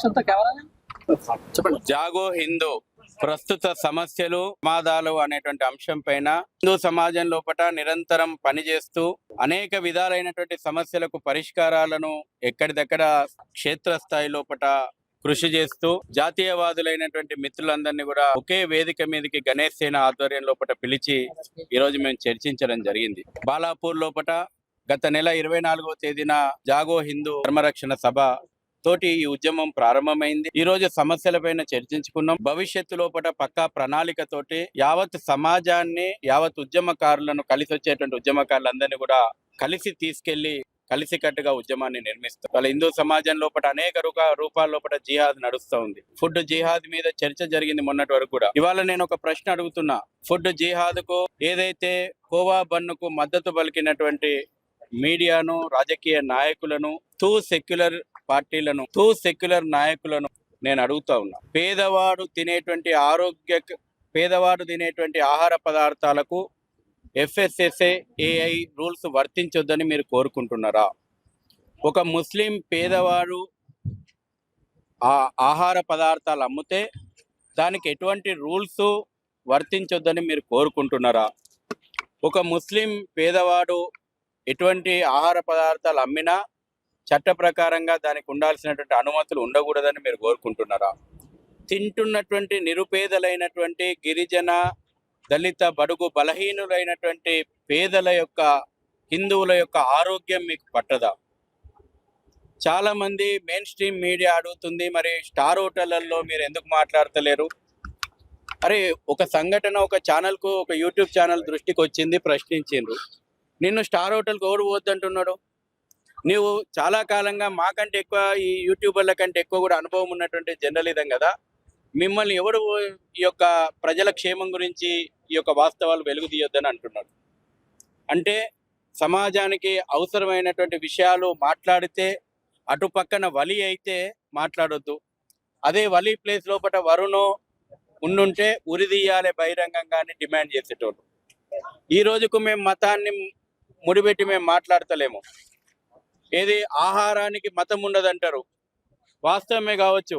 చెప్పండి. జాగో హిందూ ప్రస్తుత సమస్యలు సమాధాలు అనేటువంటి అంశం పైన హిందూ సమాజం లోపల నిరంతరం పనిచేస్తూ అనేక విధాలైనటువంటి సమస్యలకు పరిష్కారాలను ఎక్కడిదక్కడ క్షేత్రస్థాయి లోపల కృషి చేస్తూ జాతీయవాదులైనటువంటి మిత్రులందరినీ కూడా ఒకే వేదిక మీదకి గణేష్ సేన ఆధ్వర్యం లోపల పిలిచి ఈరోజు మేము చర్చించడం జరిగింది. బాలాపూర్ లోపల గత నెల 24వ తేదీన జాగో హిందూ ధర్మరక్షణ సభ తోటి ఈ ఉద్యమం ప్రారంభమైంది. ఈ రోజు సమస్యలపైన చర్చించుకున్నాం. భవిష్యత్తు లోపల పక్కా ప్రణాళికతోటి యావత్ సమాజాన్ని, యావత్ ఉద్యమకారులను, కలిసి వచ్చేటువంటి ఉద్యమకారులందరినీ కూడా కలిసి తీసుకెళ్లి కలిసికట్టుగా ఉద్యమాన్ని నిర్మిస్తాం. వాళ్ళ హిందూ సమాజం లోపల అనేక రూపాల లోపల జిహాద్ నడుస్తూ ఉంది. ఫుడ్ జిహాద్ మీద చర్చ జరిగింది మొన్నటి వరకు కూడా. ఇవాళ నేను ఒక ప్రశ్న అడుగుతున్నా. ఫుడ్ జిహాద్ కు ఏదైతే కోవా బన్నుకు మద్దతు పలికినటువంటి మీడియాను, రాజకీయ నాయకులను, సెక్యులర్ నాయకులను నేను అడుగుతా ఉన్నా. పేదవాడు తినేటువంటి ఆహార పదార్థాలకు FSSAI రూల్స్ వర్తించొద్దని మీరు కోరుకుంటున్నారా? ఒక ముస్లిం పేదవాడు ఆ ఆహార పదార్థాలు అమ్మితే దానికి ఎటువంటి రూల్స్ వర్తించొద్దని మీరు కోరుకుంటున్నారా? ఒక ముస్లిం పేదవాడు ఎటువంటి ఆహార పదార్థాలు అమ్మినా చట్ట ప్రకారంగా దానికి ఉండాల్సినటువంటి అనుమతులు ఉండకూడదని మీరు కోరుకుంటున్నారా? తింటున్నటువంటి నిరుపేదలైనటువంటి గిరిజన, దళిత, బడుగు, బలహీనులైనటువంటి పేదల యొక్క, హిందువుల యొక్క ఆరోగ్యం మీకు పట్టదా? చాలా మంది మెయిన్ స్ట్రీమ్ మీడియా అడుగుతుంది, మరి స్టార్ హోటళ్లలో మీరు ఎందుకు మాట్లాడతలేరు? అరే, ఒక సంఘటన ఒక ఛానల్కు, ఒక యూట్యూబ్ ఛానల్ దృష్టికి వచ్చింది, ప్రశ్నించిండ్రు. నిన్ను స్టార్ హోటల్కి ఎవరు పోద్దంటున్నాడు? నువ్వు చాలా కాలంగా మాకంటే ఎక్కువ, ఈ యూట్యూబర్ల కంటే ఎక్కువ కూడా అనుభవం ఉన్నటువంటి జర్నలిజం కదా, మిమ్మల్ని ఎవరు ఈ యొక్క ప్రజల క్షేమం గురించి ఈ యొక్క వాస్తవాలు వెలుగు తీయొద్దని అంటున్నాడు. అంటే సమాజానికి అవసరమైనటువంటి విషయాలు మాట్లాడితే అటు పక్కన వలి అయితే మాట్లాడొద్దు, అదే వలి ప్లేస్ లోపల వరుణో ఉండుంటే ఉరిదీయాలే బహిరంగంగానే డిమాండ్ చేసేటోళ్ళు. ఈ రోజుకు మేము మతాన్ని ముడిపెట్టి మేము మాట్లాడతలేము. ఏది ఆహారానికి మతం ఉండదంటారు, వాస్తవమే కావచ్చు.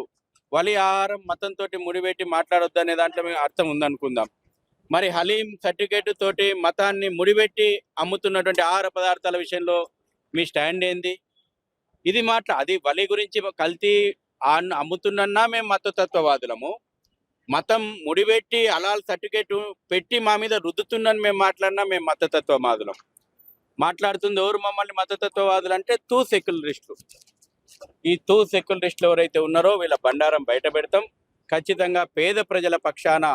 వలి ఆహారం మతంతో ముడిపెట్టి మాట్లాడొద్దు అనే దాంట్లో మేము అర్థం ఉందనుకుందాం. మరి హలీం సర్టిఫికేట్ తోటి మతాన్ని ముడిపెట్టి అమ్ముతున్నటువంటి ఆహార పదార్థాల విషయంలో మీ స్టాండ్ ఏంది? ఇది అది వలి గురించి కల్తీ అమ్ముతున్నా మేము మతతత్వవాదులము, మతం ముడిపెట్టి హలాల్ సర్టిఫికేట్ పెట్టి మా మీద రుద్దుతుందని మేము మాట్లాడినా మేము మతతత్వవాదులం. మాట్లాడుతుంది ఎవరు మమ్మల్ని మతతత్వవాదులు అంటే సెక్యులరిస్టులు. ఈ సెక్యులరిస్టులు ఎవరైతే ఉన్నారో వీళ్ళ బండారం బయట పెడతాం. ఖచ్చితంగా పేద ప్రజల పక్షాన,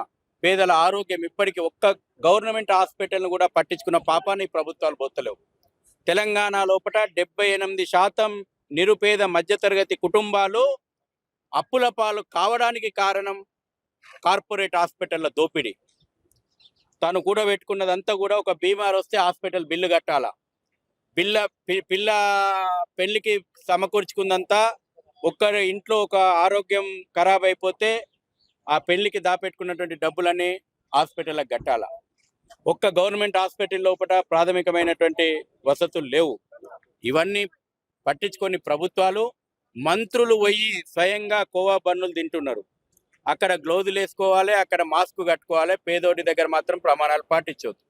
పేదల ఆరోగ్యం, ఇప్పటికీ ఒక్క గవర్నమెంట్ హాస్పిటల్ను కూడా పట్టించుకున్న పాపాన్ని ప్రభుత్వాలు పోతలేవు. తెలంగాణ లోపల 78% నిరుపేద మధ్యతరగతి కుటుంబాలు అప్పుల పాలు కావడానికి కారణం కార్పొరేట్ హాస్పిటళ్ల దోపిడీ. తాను కూడా పెట్టుకున్నదంతా కూడా ఒక బీమార్ వస్తే హాస్పిటల్ బిల్లు కట్టాలా, పిల్ల పెళ్లికి సమకూర్చుకుందంతా, ఒక్కరి ఇంట్లో ఒక ఆరోగ్యం ఖరాబ్ అయిపోతే ఆ పెళ్లికి దాపెట్టుకున్నటువంటి డబ్బులని హాస్పిటల్కి కట్టాలా. ఒక్క గవర్నమెంట్ హాస్పిటల్ లోపల ప్రాథమికమైనటువంటి వసతులు లేవు. ఇవన్నీ పట్టించుకొని ప్రభుత్వాలు, మంత్రులు పోయి స్వయంగా కోవా బన్నులు తింటున్నారు. అక్కడ గ్లౌజులు వేసుకోవాలి, అక్కడ మాస్క్ కట్టుకోవాలి, పేదోడి దగ్గర మాత్రం ప్రమాణాలు పాటించవద్దు.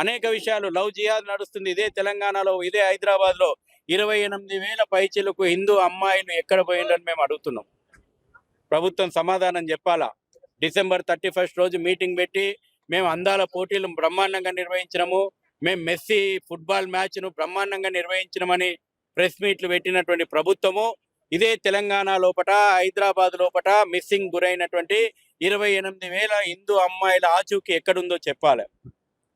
అనేక విషయాలు. లవ్ జిహాద్ నడుస్తుంది ఇదే తెలంగాణలో, ఇదే హైదరాబాద్లో. 28,000 పైచిలకు హిందూ అమ్మాయిలు ఎక్కడ పోయిందని మేము అడుగుతున్నాం. ప్రభుత్వం సమాధానం చెప్పాలా. డిసెంబర్ 31 రోజు మీటింగ్ పెట్టి మేము అందాల పోటీలు బ్రహ్మాండంగా నిర్వహించినాము, మేము మెస్సీ ఫుట్బాల్ మ్యాచ్ను బ్రహ్మాండంగా నిర్వహించినామని ప్రెస్ మీట్లు పెట్టినటువంటి ప్రభుత్వము ఇదే తెలంగాణ లోపల, హైదరాబాద్ లోపల మిస్సింగ్ గురైనటువంటి 28,000 హిందూ అమ్మాయిల ఆచూకీ ఎక్కడుందో చెప్పాలి.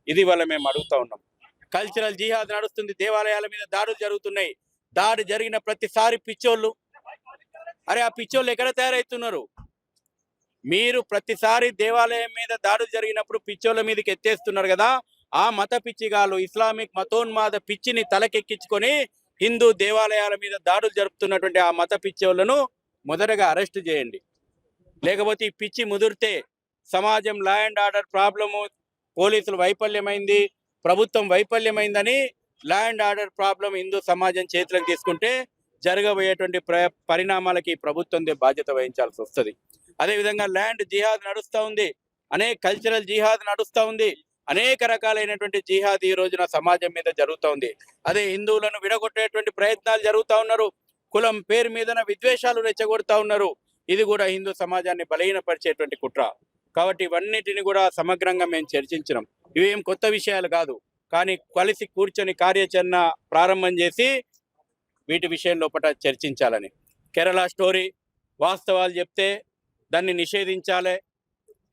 ఇది వల్ల మేము అడుగుతా ఉన్నాం. కల్చరల్ జిహాద్ నడుస్తుంది, దేవాలయాల మీద దాడులు జరుగుతున్నాయి. దాడి జరిగిన ప్రతిసారి పిచ్చోళ్ళు, అరే ఆ పిచ్చోళ్ళు ఎక్కడ తయారవుతున్నారు? మీరు ప్రతిసారి దేవాలయం మీద దాడులు జరిగినప్పుడు పిచ్చోళ్ళ మీదకి ఎత్తేస్తున్నారు కదా. ఆ మత పిచ్చిగాళ్ళు, ఇస్లామిక్ మతోన్మాద పిచ్చిని తలకెక్కించుకొని హిందూ దేవాలయాల మీద దాడులు జరుపుతున్నటువంటి ఆ మత పిచ్చోళ్లను మొదటగా అరెస్ట్ చేయండి. లేకపోతే ఈ పిచ్చి ముదిరితే సమాజం లా అండ్ ఆర్డర్ ప్రాబ్లము, పోలీసులు వైఫల్యమైంది, ప్రభుత్వం వైఫల్యమైందని law and order problem Hindu సమాజం చేతులకు తీసుకుంటే జరగబోయేటువంటి పరిణామాలకి ఈ ప్రభుత్వం బాధ్యత వహించాల్సి వస్తుంది. అదేవిధంగా ల్యాండ్ జిహాద్ నడుస్తూ ఉంది, అనేక కల్చరల్ జిహాద్ నడుస్తూ ఉంది, అనేక రకాలైనటువంటి జిహాద్ ఈ రోజున సమాజం మీద జరుగుతూ ఉంది. అదే హిందువులను విడగొట్టేటువంటి ప్రయత్నాలు జరుగుతూ ఉన్నారు, కులం పేరు మీదన విద్వేషాలు రెచ్చగొడతా ఉన్నారు. ఇది కూడా హిందూ సమాజాన్ని బలహీనపరిచేటువంటి కుట్ర. కాబట్టి ఇవన్నిటిని కూడా సమగ్రంగా మేము చర్చించినాం. ఇవేం కొత్త విషయాలు కాదు, కానీ కలిసి కూర్చొని కార్యాచరణ ప్రారంభం చేసి వీటి విషయం లోపల చర్చించాలని. కేరళ స్టోరీ వాస్తవాలు చెప్తే దాన్ని నిషేధించాలి.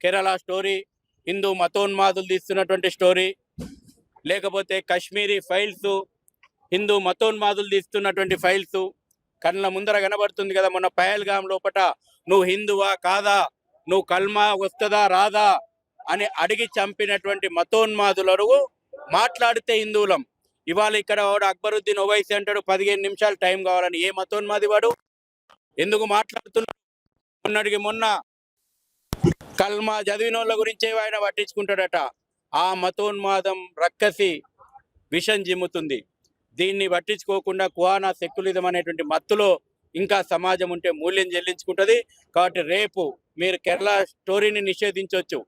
కేరళ స్టోరీ హిందూ మతోన్మాదులు తీస్తున్నటువంటి స్టోరీ, లేకపోతే కాశ్మీరీ ఫైల్స్ హిందూ మతోన్మాదులు తీస్తున్నటువంటి ఫైల్స్ కళ్ళ ముందర కనబడుతుంది కదా. మొన్న పహల్గాం లోపట నువ్వు హిందువా కాదా, నువ్వు కల్మా వస్తుందా రాదా అని అడిగి చంపినటువంటి మతోన్మాదులను మాట్లాడితే హిందువులం. ఇవాళ ఇక్కడ వాడు అక్బరుద్దీన్ ఓవైసీ అంటాడు 15 నిమిషాలు టైం కావాలని. ఏ మతోన్మాది వాడు? ఎందుకు మాట్లాడుతున్నాడు? మొన్నటికి మొన్న కల్మా చదివిన వాళ్ళ గురించే ఆయన పట్టించుకుంటాడట. ఆ మతోన్మాదం రక్కసి విషం జిమ్ముతుంది. దీన్ని పట్టించుకోకుండా కుహానా సెక్యులిజం అనేటువంటి మత్తులో ఇంకా సమాజం ఉంటే మూల్యం చెల్లించుకుంటుంది. కాబట్టి రేపు మీరు కేరళ స్టోరీని నిషేధించవచ్చు.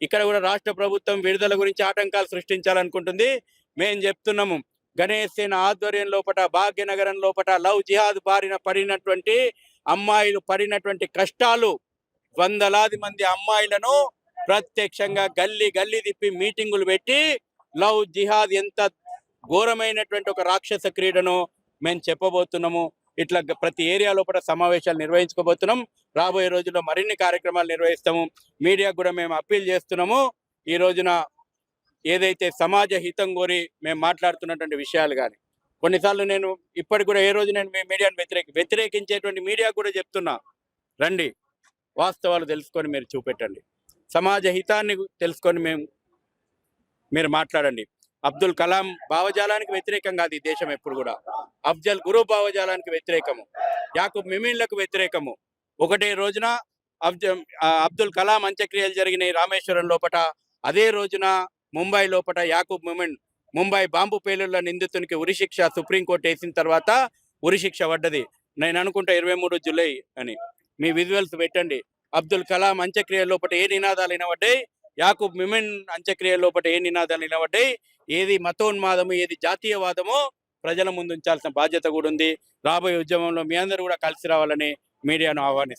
ఇక్కడ కూడా రాష్ట్ర ప్రభుత్వం విడుదల గురించి ఆటంకాలు సృష్టించాలనుకుంటుంది. మేము చెప్తున్నాము, గణేష్ సేన ఆధ్వర్యం లోపల భాగ్యనగరం లోపల లవ్ జిహాద్ బారిన పడినటువంటి అమ్మాయిలు పడినటువంటి కష్టాలు, వందలాది మంది అమ్మాయిలను ప్రత్యక్షంగా గల్లీ గల్లీ తిప్పి మీటింగులు పెట్టి లవ్ జిహాద్ ఎంత ఘోరమైనటువంటి ఒక రాక్షస క్రీడను మేము చెప్పబోతున్నాము. ఇట్లా ప్రతి ఏరియా లోపల సమావేశాలు నిర్వహించుకోబోతున్నాం. రాబోయే రోజుల్లో మరిన్ని కార్యక్రమాలు నిర్వహిస్తాము. మీడియాకు కూడా మేము అప్పీల్ చేస్తున్నాము. ఈ రోజున ఏదైతే సమాజ హితం కోరి మేము మాట్లాడుతున్నటువంటి విషయాలు కానీ కొన్నిసార్లు నేను ఇప్పటికి కూడా ఏ రోజు నేను మీ మీడియాను వ్యతిరేకించేటువంటి మీడియా కూడా చెప్తున్నా, రండి వాస్తవాలు తెలుసుకొని మీరు చూపెట్టండి, సమాజ హితాన్ని తెలుసుకొని మీరు మాట్లాడండి. అబ్దుల్ కలాం భావజాలానికి వ్యతిరేకం కాదు ఈ దేశం ఎప్పుడు కూడా. అఫ్జల్ గురు భావజాలానికి వ్యతిరేకము, యాకూబ్ మిమిన్లకు వ్యతిరేకము. ఒకటే రోజున అబ్దుల్ కలాం అంత్యక్రియలు జరిగినాయి రామేశ్వరం లోపట. అదే రోజున ముంబై లోపల యాకూబ్ మిమిన్ ముంబై బాంబు పేలుళ్ల నిందితునికి ఉరిశిక్ష సుప్రీంకోర్టు వేసిన తర్వాత ఉరిశిక్ష పడ్డది. నేను అనుకుంటా 23 జూలై అని. మీ విజువల్స్ పెట్టండి. అబ్దుల్ కలాం అంత్యక్రియ లోపల ఏ నినాదాలు వినబడ్డాయి, యాకూబ్ మిమిన్ అంత్యక్రియ లోపల ఏ నినాదాలు వినబడ్డాయి, ఏది మతోన్మాదము ఏది జాతీయవాదమో ప్రజల ముందు ఉంచాల్సిన బాధ్యత కూడా ఉంది. రాబోయే ఉద్యమంలో మీ అందరూ కూడా కలిసి రావాలని మీడియాను ఆహ్వానిస్తాం.